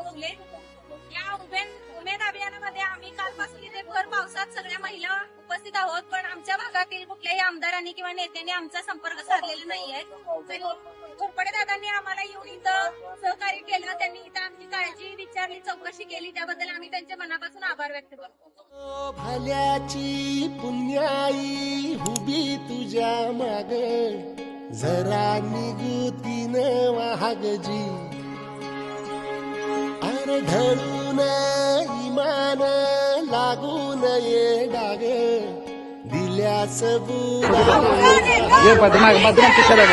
फुले. या उमेद अभियानामध्ये आम्ही कालपासून इथे भर पावसात सगळ्या महिला उपस्थित आहोत, पण आमच्या भागातील कुठल्याही आमदारांनी किंवा नेत्यांनी आमचा संपर्क साधलेला नाहीये. घोरपडे दादांनी आम्हाला येऊन इथं सहकार्य केलं, त्यांनी इथं आमची काळजी विचारली, चौकशी केली, त्याबद्दल आम्ही त्यांचे मनापासून आभार व्यक्त करतो. भल्याची पुण्याई उभी तुझ्या माग, जरा निगुतीन वाहगजी, अरे धरून इमान लागून ये डाग, दिल्या सबूत ये बदमाश कशाला